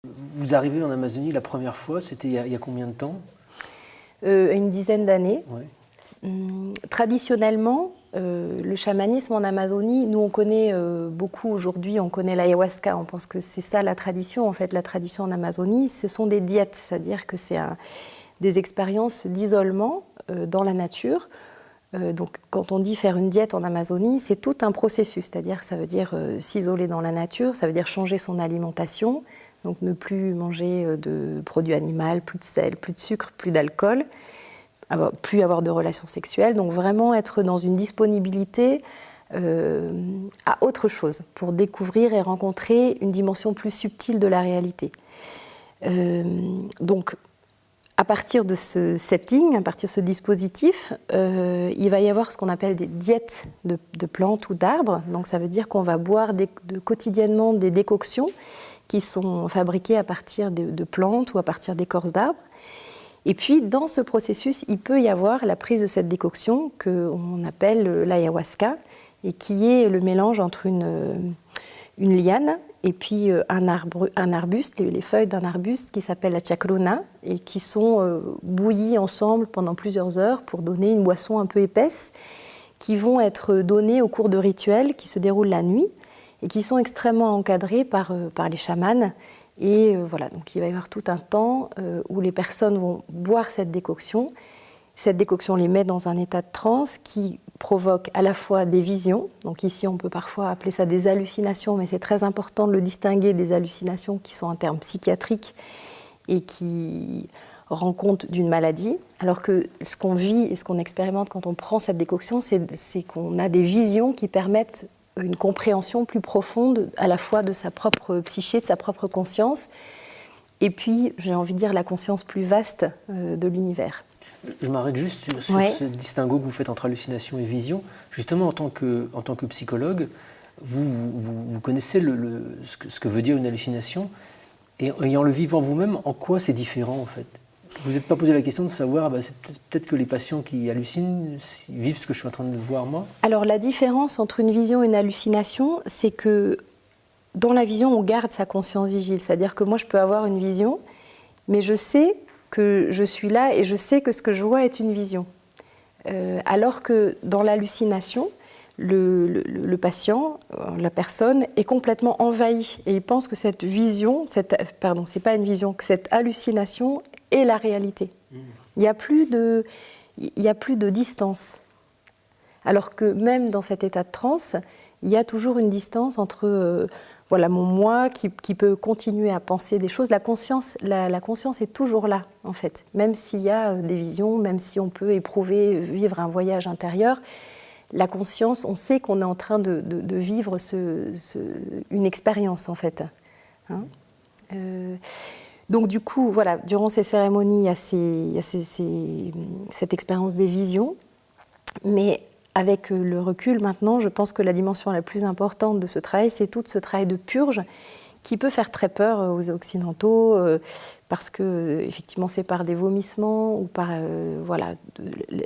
Vous arrivez en Amazonie la première fois, c'était il y a combien de temps? Une dizaine d'années. Ouais. Traditionnellement, le chamanisme en Amazonie, nous on connaît beaucoup aujourd'hui, on connaît l'ayahuasca, on pense que c'est ça la tradition. En fait, la tradition en Amazonie, ce sont des diètes, c'est-à-dire que c'est des expériences d'isolement dans la nature. Donc quand on dit faire une diète en Amazonie, c'est tout un processus, c'est-à-dire ça veut dire s'isoler dans la nature, ça veut dire changer son alimentation, donc ne plus manger de produits animaux, plus de sel, plus de sucre, plus d'alcool, plus avoir de relations sexuelles, donc vraiment être dans une disponibilité à autre chose pour découvrir et rencontrer une dimension plus subtile de la réalité. Donc à partir de ce setting, à partir de ce dispositif, il va y avoir ce qu'on appelle des diètes de plantes ou d'arbres. Donc ça veut dire qu'on va boire quotidiennement des décoctions qui sont fabriquées à partir de plantes ou à partir d'écorces d'arbres. Et puis dans ce processus, il peut y avoir la prise de cette décoction qu'on appelle l'ayahuasca et qui est le mélange entre une liane et puis un arbuste, les feuilles d'un arbuste qui s'appelle la chacruna et qui sont bouillies ensemble pendant plusieurs heures pour donner une boisson un peu épaisse qui vont être données au cours de rituels qui se déroulent la nuit et qui sont extrêmement encadrés par les chamans. Et voilà, donc il va y avoir tout un temps où les personnes vont boire cette décoction. Cette décoction les met dans un état de transe qui provoque à la fois des visions, donc ici on peut parfois appeler ça des hallucinations, mais c'est très important de le distinguer des hallucinations qui sont un terme psychiatrique et qui rendent compte d'une maladie, alors que ce qu'on vit et ce qu'on expérimente quand on prend cette décoction, c'est qu'on a des visions qui permettent une compréhension plus profonde à la fois de sa propre psyché, de sa propre conscience, et puis, j'ai envie de dire, la conscience plus vaste de l'univers. Je m'arrête juste sur ce distinguo que vous faites entre hallucination et vision. Justement, en tant que psychologue, vous connaissez ce que veut dire une hallucination, et ayant le vivant vous-même, en quoi c'est différent en fait? Vous n'êtes pas posé la question de savoir, c'est peut-être que les patients qui hallucinent vivent ce que je suis en train de voir moi? Alors la différence entre une vision et une hallucination, c'est que dans la vision, on garde sa conscience vigile. C'est-à-dire que moi, je peux avoir une vision, mais je sais que je suis là et je sais que ce que je vois est une vision. Alors que dans l'hallucination, le patient, la personne, est complètement envahi et il pense que cette vision, c'est pas une vision, que cette hallucination est la réalité. Il n'y a plus de distance. Alors que même dans cet état de transe, il y a toujours une distance entre mon moi qui peut continuer à penser des choses. La conscience est toujours là, en fait. Même s'il y a des visions, même si on peut vivre un voyage intérieur, la conscience, on sait qu'on est en train de vivre une expérience, en fait. Hein, donc du coup, voilà, durant ces cérémonies, il y a cette expérience des visions, mais avec le recul maintenant, je pense que la dimension la plus importante de ce travail, c'est tout ce travail de purge qui peut faire très peur aux Occidentaux, parce que effectivement c'est par des vomissements ou par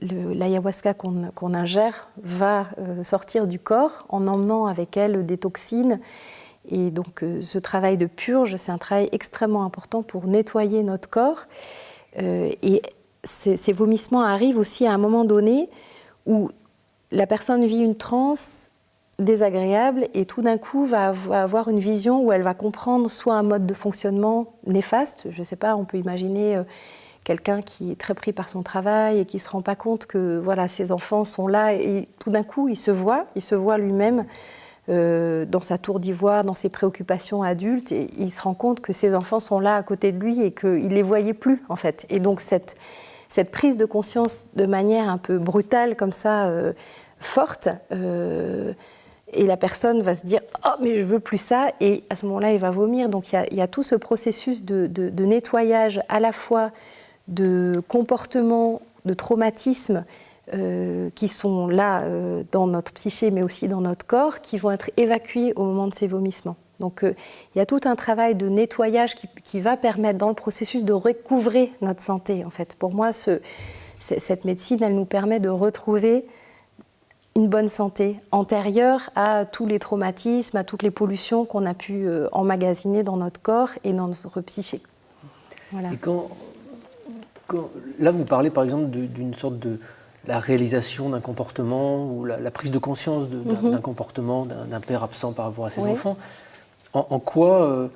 l'ayahuasca qu'on ingère va sortir du corps en emmenant avec elle des toxines. Et donc ce travail de purge, c'est un travail extrêmement important pour nettoyer notre corps. Et ces vomissements arrivent aussi à un moment donné où la personne vit une transe désagréable et tout d'un coup va avoir une vision où elle va comprendre soit un mode de fonctionnement néfaste, je ne sais pas, on peut imaginer quelqu'un qui est très pris par son travail et qui ne se rend pas compte que ses enfants sont là et tout d'un coup il se voit lui-même dans sa tour d'ivoire, dans ses préoccupations adultes, et il se rend compte que ses enfants sont là à côté de lui et qu'il ne les voyait plus en fait. Et donc cette prise de conscience de manière un peu brutale comme ça, forte, et la personne va se dire « Oh, mais je veux plus ça » et à ce moment-là, il va vomir. Donc il y a tout ce processus de nettoyage à la fois de comportements, de traumatismes qui sont là dans notre psyché, mais aussi dans notre corps, qui vont être évacués au moment de ces vomissements. Donc il y a tout un travail de nettoyage qui va permettre dans le processus de recouvrer notre santé. En fait. Pour moi, cette médecine, elle nous permet de retrouver une bonne santé antérieure à tous les traumatismes, à toutes les pollutions qu'on a pu emmagasiner dans notre corps et dans notre psyché. Voilà. Et là, vous parlez par exemple d'une sorte de la réalisation d'un comportement ou la prise de conscience d'un comportement d'un père absent par rapport à ses enfants. En quoi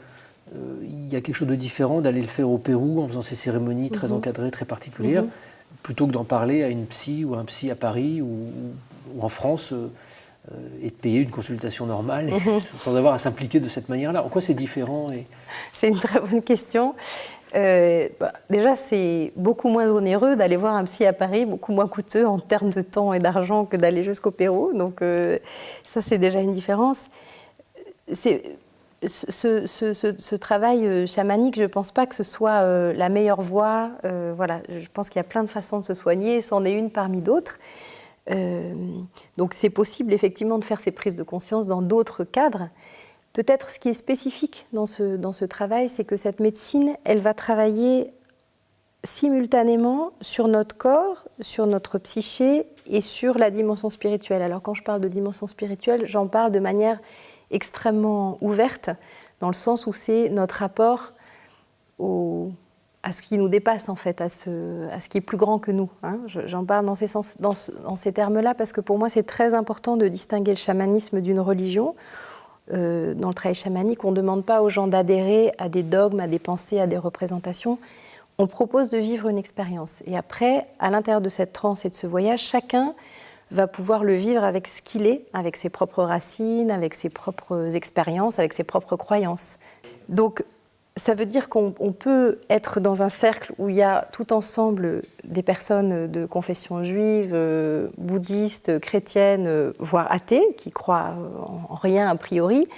il y a quelque chose de différent d'aller le faire au Pérou en faisant ces cérémonies très encadrées, très particulières, plutôt que d'en parler à une psy ou un psy à Paris ou en France et de payer une consultation normale sans avoir à s'impliquer de cette manière-là? En quoi c'est différent C'est une très bonne question. Déjà, c'est beaucoup moins onéreux d'aller voir un psy à Paris, beaucoup moins coûteux en termes de temps et d'argent que d'aller jusqu'au Pérou. Donc ça, c'est déjà une différence. Ce travail chamanique, je ne pense pas que ce soit la meilleure voie. Voilà, je pense qu'il y a plein de façons de se soigner, c'en est une parmi d'autres. Donc c'est possible effectivement de faire ces prises de conscience dans d'autres cadres. Peut-être ce qui est spécifique dans ce travail, c'est que cette médecine, elle va travailler simultanément sur notre corps, sur notre psyché et sur la dimension spirituelle. Alors quand je parle de dimension spirituelle, j'en parle de manière extrêmement ouverte, dans le sens où c'est notre rapport à ce qui nous dépasse en fait, à ce qui est plus grand que nous. Hein. J'en parle dans ces termes-là parce que pour moi c'est très important de distinguer le chamanisme d'une religion. Dans le travail chamanique, on ne demande pas aux gens d'adhérer à des dogmes, à des pensées, à des représentations. On propose de vivre une expérience. Et après, à l'intérieur de cette transe et de ce voyage, chacun va pouvoir le vivre avec ce qu'il est, avec ses propres racines, avec ses propres expériences, avec ses propres croyances. Donc, ça veut dire qu'on peut être dans un cercle où il y a tout ensemble des personnes de confession juive, bouddhiste, chrétienne, voire athée, qui croient en rien a priori,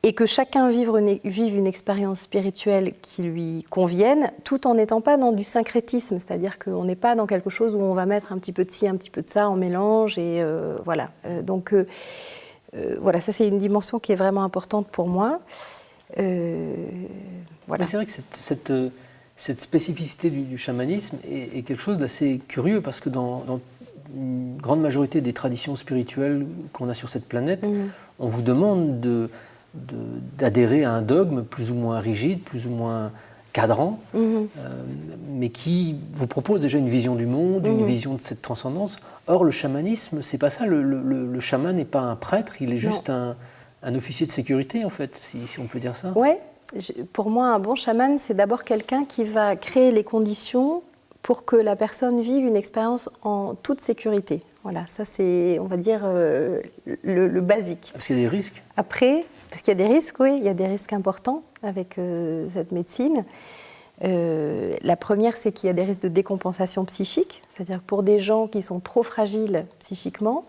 et que chacun vive une expérience spirituelle qui lui convienne, tout en n'étant pas dans du syncrétisme, c'est-à-dire qu'on n'est pas dans quelque chose où on va mettre un petit peu de ci, un petit peu de ça en mélange, et voilà. Donc voilà, ça c'est une dimension qui est vraiment importante pour moi. Voilà. C'est vrai que cette spécificité du chamanisme est quelque chose d'assez curieux parce que dans une grande majorité des traditions spirituelles qu'on a sur cette planète, on vous demande d'adhérer à un dogme plus ou moins rigide, plus ou moins cadrant, mais qui vous propose déjà une vision du monde, une vision de cette transcendance. Or, le chamanisme, c'est pas ça. Le chaman n'est pas un prêtre, il est juste un officier de sécurité, en fait, si on peut dire ça. Oui, pour moi, un bon chaman, c'est d'abord quelqu'un qui va créer les conditions pour que la personne vive une expérience en toute sécurité. Voilà, ça c'est, on va dire, le basique. Parce qu'il y a des risques. Après, parce qu'il y a des risques, oui, il y a des risques importants avec cette médecine. La première, c'est qu'il y a des risques de décompensation psychique, c'est-à-dire pour des gens qui sont trop fragiles psychiquement,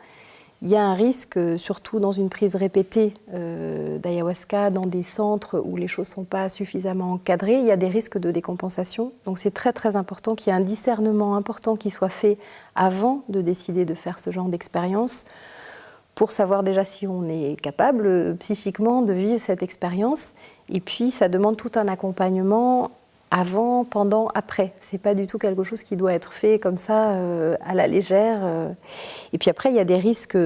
il y a un risque, surtout dans une prise répétée d'ayahuasca, dans des centres où les choses ne sont pas suffisamment encadrées, il y a des risques de décompensation. Donc c'est très très important qu'il y ait un discernement important qui soit fait avant de décider de faire ce genre d'expérience, pour savoir déjà si on est capable psychiquement de vivre cette expérience. Et puis ça demande tout un accompagnement avant, pendant, après. C'est pas du tout quelque chose qui doit être fait comme ça à la légère. Et puis après, il y a des risques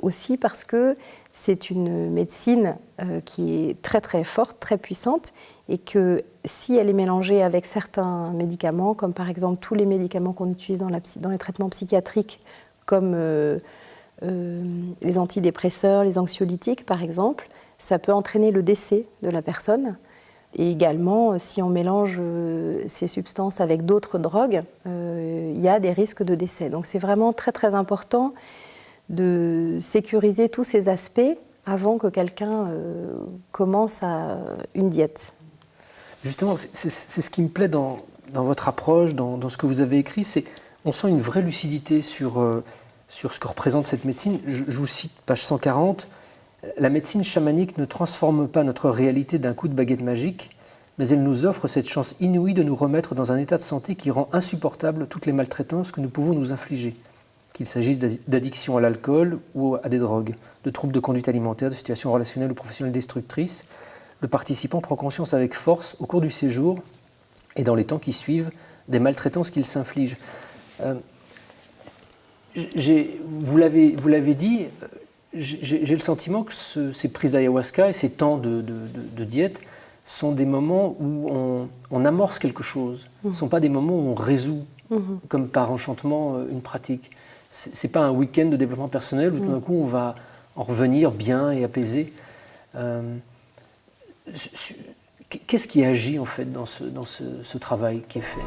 aussi parce que c'est une médecine qui est très très forte, très puissante, et que si elle est mélangée avec certains médicaments, comme par exemple tous les médicaments qu'on utilise dans les traitements psychiatriques, comme les antidépresseurs, les anxiolytiques par exemple, ça peut entraîner le décès de la personne. Et également, si on mélange ces substances avec d'autres drogues, il y a des risques de décès. Donc c'est vraiment très très important de sécuriser tous ces aspects avant que quelqu'un commence une diète. Justement, c'est ce qui me plaît dans votre approche, dans ce que vous avez écrit, c'est on sent une vraie lucidité sur ce que représente cette médecine. Je vous cite page 140. La médecine chamanique ne transforme pas notre réalité d'un coup de baguette magique, mais elle nous offre cette chance inouïe de nous remettre dans un état de santé qui rend insupportable toutes les maltraitances que nous pouvons nous infliger, qu'il s'agisse d'addiction à l'alcool ou à des drogues, de troubles de conduite alimentaire, de situations relationnelles ou professionnelles destructrices. Le participant prend conscience avec force au cours du séjour et dans les temps qui suivent des maltraitances qu'il s'inflige. Vous l'avez dit, j'ai le sentiment que ces prises d'ayahuasca et ces temps de diète sont des moments où on amorce quelque chose. Ce ne sont pas des moments où on résout, comme par enchantement, une pratique. Ce n'est pas un week-end de développement personnel où tout d'un coup on va en revenir bien et apaisé. Qu'est-ce qui agit en fait dans ce travail qui est fait ?